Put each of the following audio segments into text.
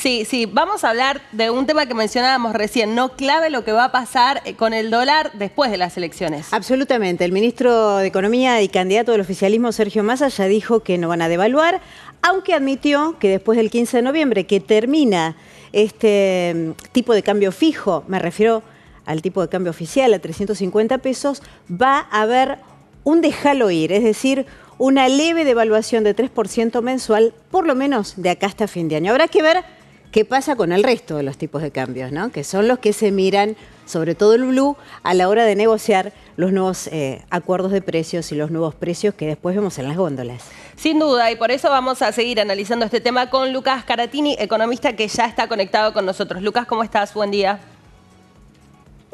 Sí, vamos a hablar de un tema que mencionábamos recién, no clave lo que va a pasar con el dólar después de las elecciones. Absolutamente. El ministro de Economía y candidato del oficialismo, Sergio Massa, ya dijo que no van a devaluar, aunque admitió que después del 15 de noviembre, que termina este tipo de cambio fijo, me refiero al tipo de cambio oficial, a 350 pesos, va a haber un déjalo ir, es decir, una leve devaluación de 3% mensual, por lo menos de acá hasta fin de año. Habrá que ver qué pasa con el resto de los tipos de cambios, ¿no? Que son los que se miran, sobre todo el blue, a la hora de negociar los nuevos acuerdos de precios y los nuevos precios que después vemos en las góndolas. Sin duda, y por eso vamos a seguir analizando este tema con Lucas Caratini, economista que ya está conectado con nosotros. Lucas, ¿cómo estás? Buen día.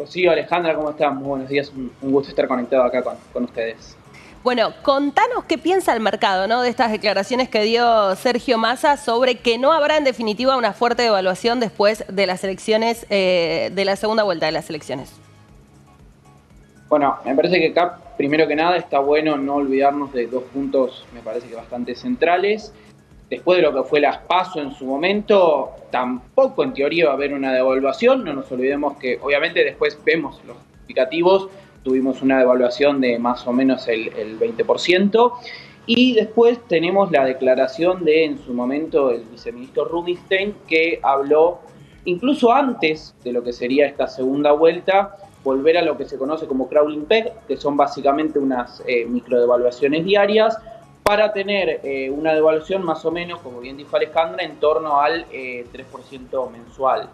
Sí, Alejandra, ¿cómo estás? Muy buenos días, un gusto estar conectado acá con ustedes. Bueno, contanos qué piensa el mercado, ¿no?, de estas declaraciones que dio Sergio Massa sobre que no habrá en definitiva una fuerte devaluación después de las elecciones, de la segunda vuelta de las elecciones. Bueno, me parece que acá, primero que nada, está bueno no olvidarnos de dos puntos, me parece que bastante centrales. Después de lo que fue las PASO en su momento, tampoco en teoría va a haber una devaluación. No nos olvidemos que, obviamente, después vemos los indicativos. Tuvimos una devaluación de más o menos el 20%. Y después tenemos la declaración de, en su momento, el viceministro Rubinstein, que habló, incluso antes de lo que sería esta segunda vuelta, volver a lo que se conoce como crawling peg, que son básicamente unas microdevaluaciones diarias, para tener una devaluación más o menos, como bien dijo Alejandra, en torno al 3% mensual.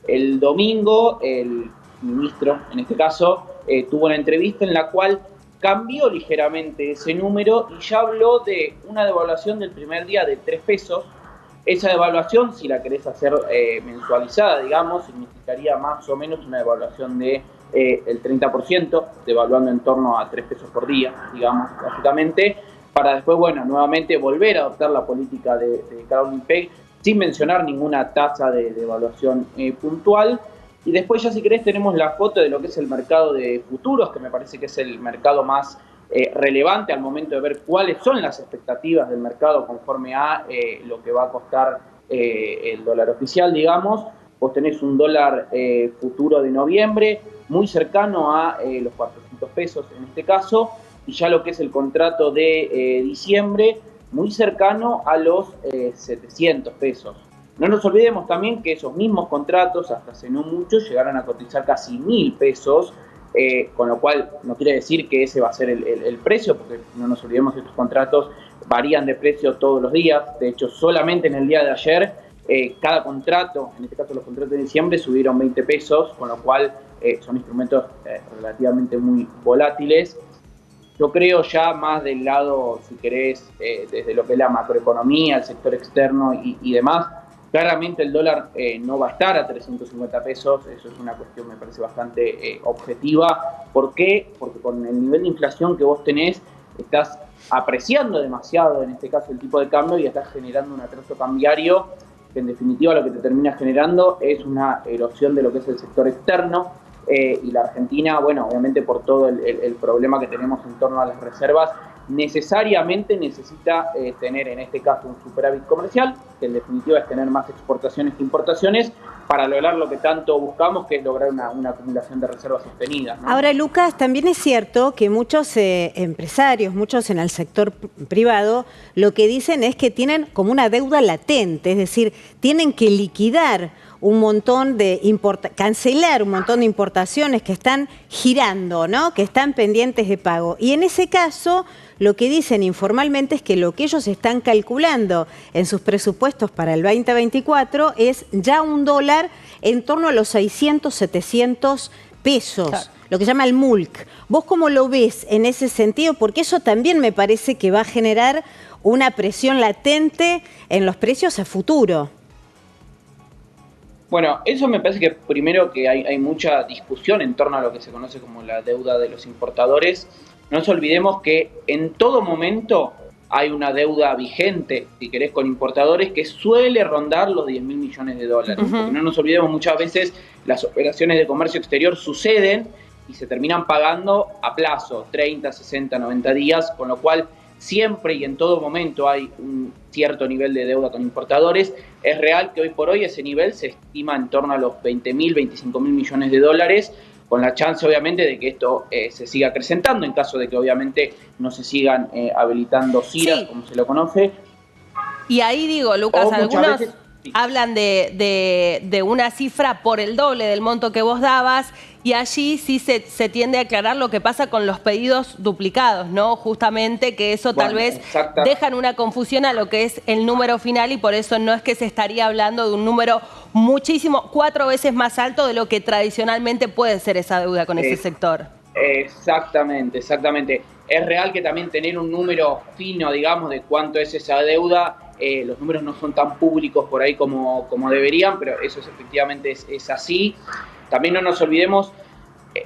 El domingo, el ministro, en este caso, tuvo una entrevista en la cual cambió ligeramente ese número y ya habló de una devaluación del primer día de 3 pesos. Esa devaluación, si la querés hacer mensualizada, digamos, significaría más o menos una devaluación de el 30%, devaluando en torno a 3 pesos por día, digamos, básicamente, para después, bueno, nuevamente volver a adoptar la política de crawling peg sin mencionar ninguna tasa de devaluación puntual. Y después ya, si querés, tenemos la foto de lo que es el mercado de futuros, que me parece que es el mercado más relevante al momento de ver cuáles son las expectativas del mercado conforme a lo que va a costar el dólar oficial, digamos. Vos tenés un dólar futuro de noviembre muy cercano a los 400 pesos en este caso, y ya lo que es el contrato de diciembre muy cercano a los 700 pesos. No nos olvidemos también que esos mismos contratos, hasta hace no mucho, llegaron a cotizar casi 1.000 pesos, con lo cual no quiere decir que ese va a ser el precio, porque no nos olvidemos que estos contratos varían de precio todos los días. De hecho, solamente en el día de ayer, cada contrato, en este caso los contratos de diciembre, subieron 20 pesos, con lo cual son instrumentos relativamente muy volátiles. Yo creo ya más del lado, si querés, desde lo que es la macroeconomía, el sector externo y demás, claramente el dólar no va a estar a 350 pesos, eso es una cuestión, me parece, bastante objetiva. ¿Por qué? Porque con el nivel de inflación que vos tenés, estás apreciando demasiado, en este caso, el tipo de cambio y estás generando un atraso cambiario que en definitiva lo que te termina generando es una erosión de lo que es el sector externo. Y la Argentina, bueno, obviamente por todo el problema que tenemos en torno a las reservas, necesariamente necesita tener en este caso un superávit comercial, que en definitiva es tener más exportaciones que importaciones, para lograr lo que tanto buscamos, que es lograr una acumulación de reservas sostenidas, ¿no? Ahora, Lucas, también es cierto que muchos empresarios, muchos en el sector privado, lo que dicen es que tienen como una deuda latente, es decir, tienen que liquidar un montón de cancelar un montón de importaciones que están girando, ¿no?, que están pendientes de pago. Y en ese caso, lo que dicen informalmente es que lo que ellos están calculando en sus presupuestos para el 2024 es ya un dólar en torno a los 600, 700 pesos, claro, lo que se llama el MULC. ¿Vos cómo lo ves en ese sentido? Porque eso también me parece que va a generar una presión latente en los precios a futuro. Bueno, eso me parece que primero que hay mucha discusión en torno a lo que se conoce como la deuda de los importadores. No nos olvidemos que en todo momento hay una deuda vigente, si querés, con importadores que suele rondar los 10.000 millones de dólares. Porque no nos olvidemos, muchas veces las operaciones de comercio exterior suceden y se terminan pagando a plazo, 30, 60, 90 días, con lo cual siempre y en todo momento hay un cierto nivel de deuda con importadores. Es real que hoy por hoy ese nivel se estima en torno a los 20.000, 25.000 millones de dólares, con la chance obviamente de que esto se siga acrecentando en caso de que obviamente no se sigan habilitando CIRAs, como se lo conoce. Y ahí digo, Lucas, algunos hablan de una cifra por el doble del monto que vos dabas, y allí sí se tiende a aclarar lo que pasa con los pedidos duplicados, ¿no? Justamente que eso tal vez dejan una confusión a lo que es el número final, y por eso no es que se estaría hablando de un número muchísimo, 4 veces más alto de lo que tradicionalmente puede ser esa deuda con ese sector. Exactamente. Es real que también tener un número fino, digamos, de cuánto es esa deuda, los números no son tan públicos por ahí como deberían, pero eso efectivamente es así. También no nos olvidemos,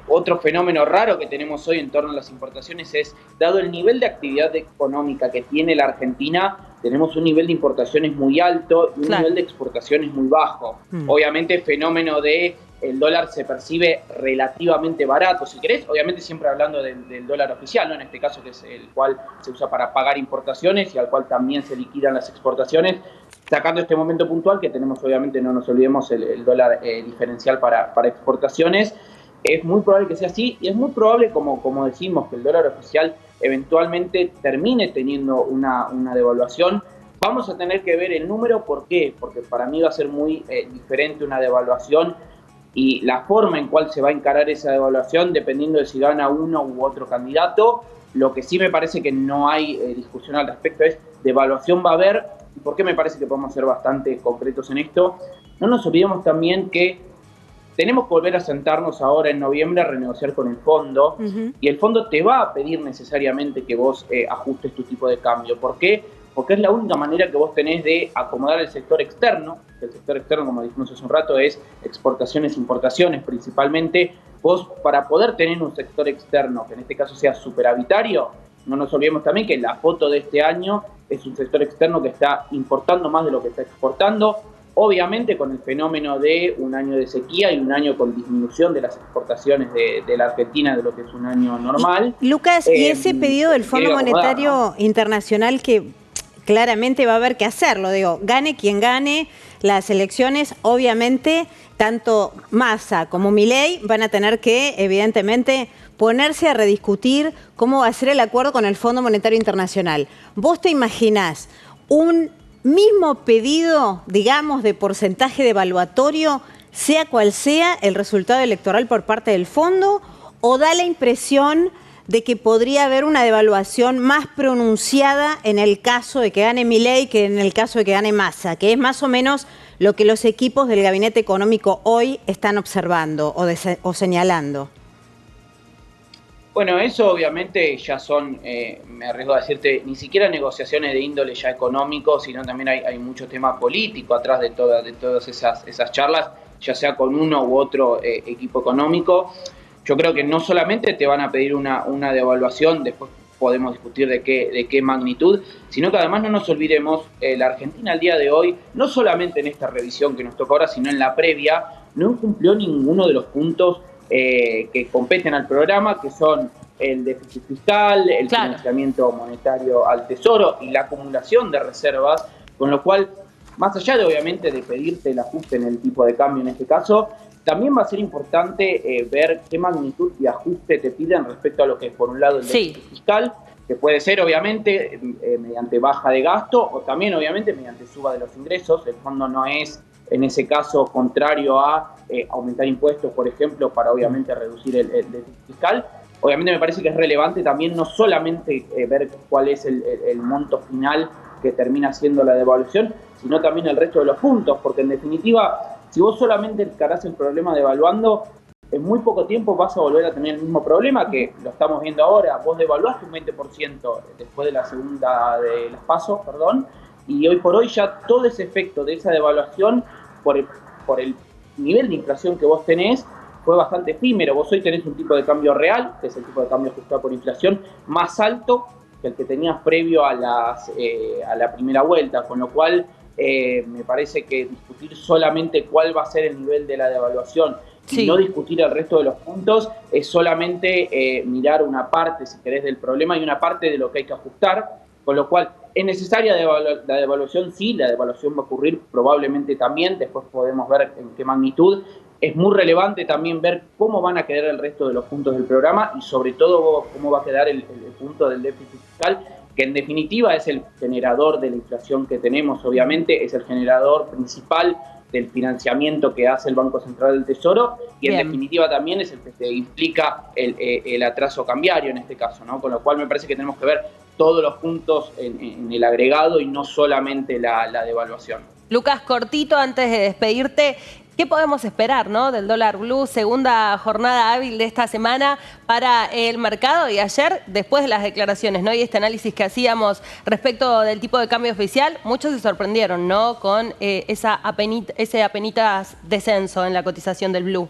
otro fenómeno raro que tenemos hoy en torno a las importaciones es, dado el nivel de actividad económica que tiene la Argentina, tenemos un nivel de importaciones muy alto y un nivel de exportaciones muy bajo. Obviamente el fenómeno de el dólar se percibe relativamente barato, si querés, obviamente siempre hablando del dólar oficial, ¿no? En este caso, que es el cual se usa para pagar importaciones y al cual también se liquidan las exportaciones, sacando este momento puntual que tenemos, obviamente, no nos olvidemos, el dólar diferencial para exportaciones. Es muy probable que sea así, y es muy probable, como decimos, que el dólar oficial eventualmente termine teniendo una devaluación. Vamos a tener que ver el número. ¿Por qué? Porque para mí va a ser muy diferente una devaluación y la forma en cual se va a encarar esa devaluación dependiendo de si gana uno u otro candidato. Lo que sí me parece que no hay discusión al respecto es devaluación va a haber. ¿Y por qué me parece que podemos ser bastante concretos en esto? No nos olvidemos también que tenemos que volver a sentarnos ahora en noviembre a renegociar con el fondo, y el fondo te va a pedir necesariamente que vos ajustes tu tipo de cambio. ¿Por qué? Porque es la única manera que vos tenés de acomodar el sector externo, que el sector externo, como dijimos hace un rato, es exportaciones, importaciones principalmente. Vos, para poder tener un sector externo, que en este caso sea superavitario, no nos olvidemos también que la foto de este año es un sector externo que está importando más de lo que está exportando, obviamente con el fenómeno de un año de sequía y un año con disminución de las exportaciones de la Argentina de lo que es un año normal. Lucas, y ese pedido del Fondo Monetario Internacional que claramente va a haber que hacerlo, digo, gane quien gane las elecciones, obviamente tanto Massa como Milei van a tener que, evidentemente, ponerse a rediscutir cómo va a ser el acuerdo con el Fondo Monetario Internacional. ¿Vos te imaginás un mismo pedido, digamos, de porcentaje devaluatorio, sea cual sea el resultado electoral por parte del fondo, o da la impresión de que podría haber una devaluación más pronunciada en el caso de que gane Milei que en el caso de que gane Massa, que es más o menos lo que los equipos del Gabinete Económico hoy están observando o señalando? Bueno, eso obviamente ya son, me arriesgo a decirte, ni siquiera negociaciones de índole ya económico, sino también hay mucho tema político atrás de todas esas charlas, ya sea con uno u otro equipo económico. Yo creo que no solamente te van a pedir una devaluación, después podemos discutir de qué magnitud, sino que además no nos olvidemos, la Argentina al día de hoy, no solamente en esta revisión que nos toca ahora, sino en la previa, no cumplió ninguno de los puntos que competen al programa, que son el déficit fiscal, el financiamiento monetario al Tesoro y la acumulación de reservas, con lo cual, más allá de obviamente de pedirte el ajuste en el tipo de cambio en este caso, también va a ser importante ver qué magnitud de ajuste te piden respecto a lo que es, por un lado, el déficit fiscal, que puede ser obviamente mediante baja de gasto o también obviamente mediante suba de los ingresos. El fondo no es en ese caso contrario a aumentar impuestos, por ejemplo, para obviamente reducir el déficit fiscal. Obviamente me parece que es relevante también no solamente ver cuál es el monto final que termina siendo la devaluación, sino también el resto de los puntos, porque en definitiva, si vos solamente encarás el problema devaluando, en muy poco tiempo vas a volver a tener el mismo problema que lo estamos viendo ahora. Vos devaluaste un 20% después de la segunda de las PASO, y hoy por hoy ya todo ese efecto de esa devaluación por el nivel de inflación que vos tenés fue bastante efímero. Vos hoy tenés un tipo de cambio real, que es el tipo de cambio ajustado por inflación, más alto que el que tenías previo a la primera vuelta, con lo cual me parece que discutir solamente cuál va a ser el nivel de la devaluación y no discutir el resto de los puntos es solamente mirar una parte, si querés, del problema y una parte de lo que hay que ajustar. con lo cual es necesaria la devaluación, sí, la devaluación va a ocurrir probablemente también, después podemos ver en qué magnitud. Es muy relevante también ver cómo van a quedar el resto de los puntos del programa y sobre todo cómo va a quedar el punto del déficit fiscal, que en definitiva es el generador de la inflación que tenemos, obviamente, es el generador principal del financiamiento que hace el Banco Central del Tesoro y en definitiva también es el que se implica el atraso cambiario en este caso, ¿no? Con lo cual me parece que tenemos que ver todos los puntos en el agregado y no solamente la devaluación. Lucas, cortito antes de despedirte, ¿qué podemos esperar, ¿no?, del dólar blue, segunda jornada hábil de esta semana para el mercado? Y ayer, después de las declaraciones, ¿no?, y este análisis que hacíamos respecto del tipo de cambio oficial, muchos se sorprendieron, ¿no?, con ese apenitas descenso en la cotización del blue.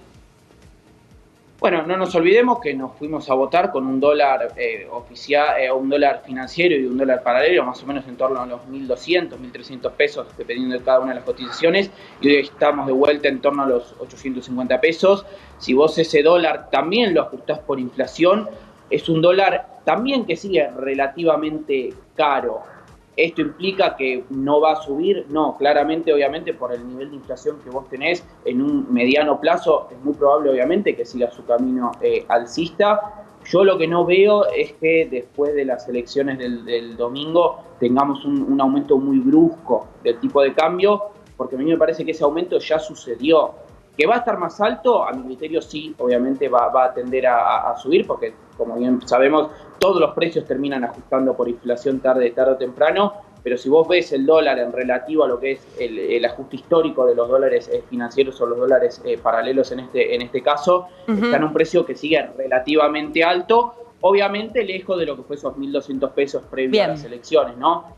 Bueno, no nos olvidemos que nos fuimos a votar con un dólar oficial, un dólar financiero y un dólar paralelo, más o menos en torno a los 1.200, 1.300 pesos, dependiendo de cada una de las cotizaciones, y hoy estamos de vuelta en torno a los 850 pesos. Si vos ese dólar también lo ajustás por inflación, es un dólar también que sigue relativamente caro. ¿Esto implica que no va a subir? No, claramente, obviamente, por el nivel de inflación que vos tenés en un mediano plazo, es muy probable, obviamente, que siga su camino alcista. Yo lo que no veo es que después de las elecciones del domingo tengamos un aumento muy brusco del tipo de cambio, porque a mí me parece que ese aumento ya sucedió. ¿Que va a estar más alto? A mi criterio sí, obviamente va a tender a subir, porque como bien sabemos, todos los precios terminan ajustando por inflación tarde o temprano, pero si vos ves el dólar en relativo a lo que es el ajuste histórico de los dólares financieros o los dólares paralelos en este caso, está en un precio que sigue relativamente alto, obviamente lejos de lo que fue esos 1.200 pesos previo a las elecciones, ¿no?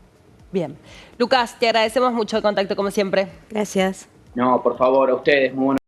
Bien. Lucas, te agradecemos mucho el contacto como siempre. Gracias. No, por favor, a ustedes, muy buenos